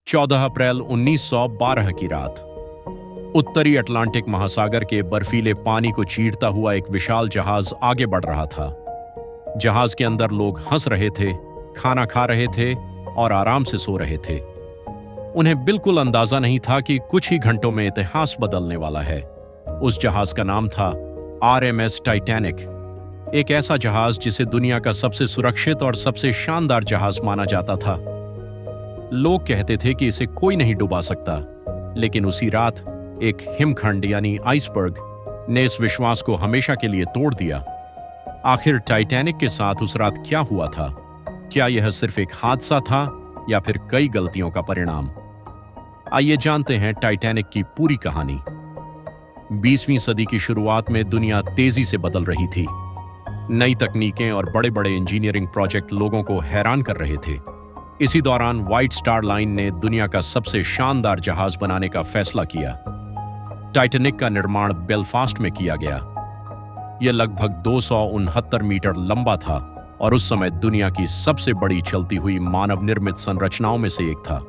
14 अप्रैल 1912 की रात उत्तरी अटलांटिक महासागर के बर्फीले पानी को चीरता हुआ एक विशाल जहाज आगे बढ़ रहा था। जहाज के अंदर लोग हंस रहे थे, खाना खा रहे थे और आराम से सो रहे थे। उन्हें बिल्कुल अंदाजा नहीं था कि कुछ ही घंटों में इतिहास बदलने वाला है। उस जहाज का नाम था RMS टाइटैनिक, एक ऐसा जहाज जिसे दुनिया का सबसे सुरक्षित और सबसे शानदार जहाज माना जाता था। लोग कहते थे कि इसे कोई नहीं डुबा सकता, लेकिन उसी रात एक हिमखंड यानी आइसबर्ग ने इस विश्वास को हमेशा के लिए तोड़ दिया। आखिर टाइटैनिक के साथ उस रात क्या हुआ था? क्या यह सिर्फ एक हादसा था या फिर कई गलतियों का परिणाम? आइए जानते हैं टाइटैनिक की पूरी कहानी। 20वीं सदी की शुरुआत में दुनिया तेजी से बदल रही थी। नई तकनीकें और बड़े बड़े इंजीनियरिंग प्रोजेक्ट लोगों को हैरान कर रहे थे। इसी दौरान व्हाइट स्टार लाइन ने दुनिया का सबसे शानदार जहाज बनाने का फैसला किया। टाइटैनिक का निर्माण बेलफास्ट में किया गया। यह लगभग 269 मीटर लंबा था और उस समय दुनिया की सबसे बड़ी चलती हुई मानव निर्मित संरचनाओं में से एक था।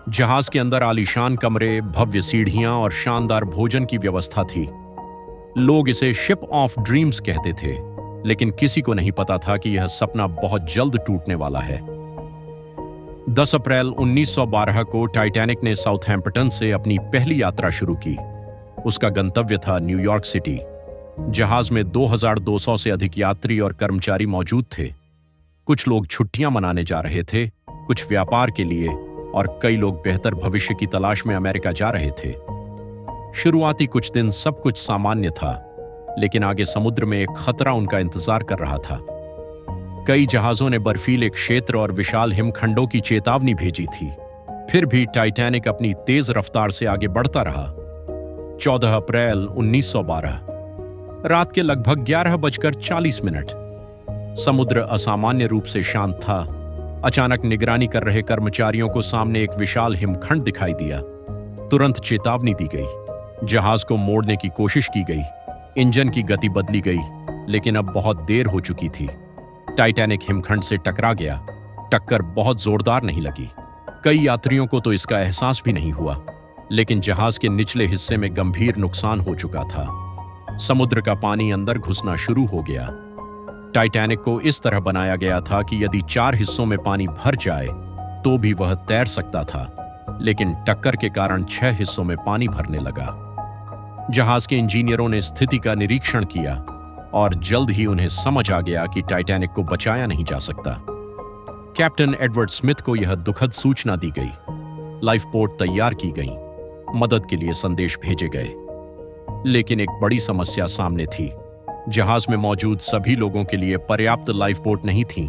जहाज के अंदर आलीशान कमरे, भव्य सीढ़ियां और शानदार भोजन की व्यवस्था थी। लोग इसे शिप ऑफ ड्रीम्स कहते थे, लेकिन किसी को नहीं पता था कि यह सपना बहुत जल्द टूटने वाला है। 10 अप्रैल 1912 को टाइटैनिक ने साउथहैम्पटन से अपनी पहली यात्रा शुरू की। उसका गंतव्य था न्यूयॉर्क सिटी। जहाज में 2200 से अधिक यात्री और कर्मचारी मौजूद थे। कुछ लोग छुट्टियां मनाने जा रहे थे, कुछ व्यापार के लिए और कई लोग बेहतर भविष्य की तलाश में अमेरिका जा रहे थे। शुरुआती कुछ दिन सब कुछ सामान्य था, लेकिन आगे समुद्र में एक खतरा उनका इंतजार कर रहा था। कई जहाजों ने बर्फीले क्षेत्र और विशाल हिमखंडों की चेतावनी भेजी थी। फिर भी टाइटैनिक अपनी तेज रफ्तार से आगे बढ़ता रहा। 14 अप्रैल 1912 रात के लगभग 11:40 समुद्र असामान्य रूप से शांत था। अचानक निगरानी कर रहे कर्मचारियों को सामने एक विशाल हिमखंड दिखाई दिया। तुरंत चेतावनी दी गई। जहाज को मोड़ने की कोशिश की गई। इंजन की गति बदली गई, लेकिन अब बहुत देर हो चुकी थी। टाइटैनिक हिमखंड से टकरा गया। टक्कर बहुत जोरदार नहीं लगी। कई यात्रियों को तो इसका एहसास भी नहीं हुआ, लेकिन जहाज के निचले हिस्से में गंभीर नुकसान हो चुका था। समुद्र का पानी अंदर घुसना शुरू हो गया। टाइटैनिक को इस तरह बनाया गया था कि यदि 4 हिस्सों में पानी भर जाए तो भी वह तैर सकता था, लेकिन टक्कर के कारण 6 हिस्सों में पानी भरने लगा। जहाज के इंजीनियरों ने स्थिति का निरीक्षण किया और जल्द ही उन्हें समझ आ गया कि टाइटैनिक को बचाया नहीं जा सकता। कैप्टन एडवर्ड स्मिथ को यह दुखद सूचना दी गई। लाइफ बोट तैयार की गई, मदद के लिए संदेश भेजे गए, लेकिन एक बड़ी समस्या सामने थी। जहाज में मौजूद सभी लोगों के लिए पर्याप्त लाइफ बोट नहीं थी।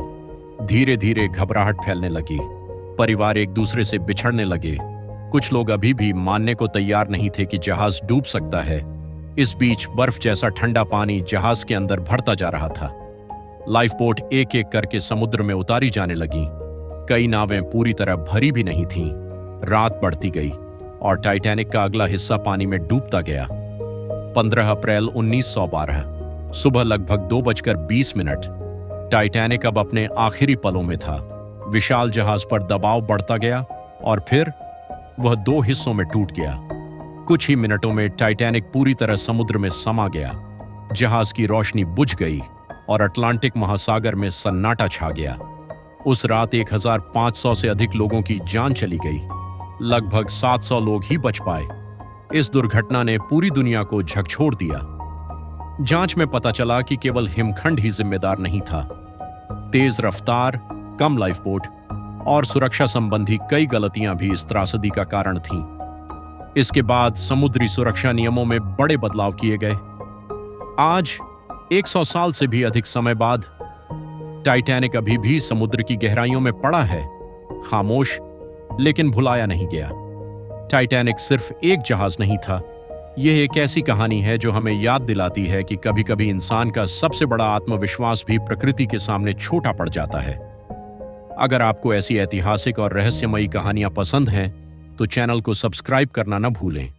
धीरे धीरे घबराहट फैलने लगी। परिवार एक दूसरे से बिछड़ने लगे। कुछ लोग अभी भी मानने को तैयार नहीं थे कि जहाज डूब सकता है। इस बीच बर्फ जैसा ठंडा पानी जहाज के अंदर भरता जा रहा था। लाइफ बोट एक एक करके समुद्र में उतारी जाने लगी। कई नावें पूरी तरह भरी भी नहीं थीं। रात बढ़ती गई और टाइटैनिक का अगला हिस्सा पानी में डूबता गया। 15 अप्रैल 1912 सुबह लगभग 2:20 टाइटैनिक अब अपने आखिरी पलों में था। विशाल जहाज पर दबाव बढ़ता गया और फिर वह 2 हिस्सों में टूट गया। कुछ ही मिनटों में टाइटैनिक पूरी तरह समुद्र में समा गया। जहाज की रोशनी बुझ गई और अटलांटिक महासागर में सन्नाटा छा गया। उस रात 1500 से अधिक लोगों की जान चली गई। लगभग 700 लोग ही बच पाए। इस दुर्घटना ने पूरी दुनिया को झकझोर दिया। जांच में पता चला कि केवल हिमखंड ही जिम्मेदार नहीं था। तेज रफ्तार, कम लाइफ बोट और सुरक्षा संबंधी कई गलतियां भी इस त्रासदी का कारण थीं। इसके बाद समुद्री सुरक्षा नियमों में बड़े बदलाव किए गए। आज 100 साल से भी अधिक समय बाद टाइटैनिक अभी भी समुद्र की गहराइयों में पड़ा है, खामोश, लेकिन भुलाया नहीं गया। टाइटैनिक सिर्फ एक जहाज नहीं था। यह एक ऐसी कहानी है जो हमें याद दिलाती है कि कभी-कभी इंसान का सबसे बड़ा आत्मविश्वास भी प्रकृति के सामने छोटा पड़ जाता है। अगर आपको ऐसी ऐतिहासिक और रहस्यमयी कहानियां पसंद हैं, तो चैनल को सब्सक्राइब करना न भूलें।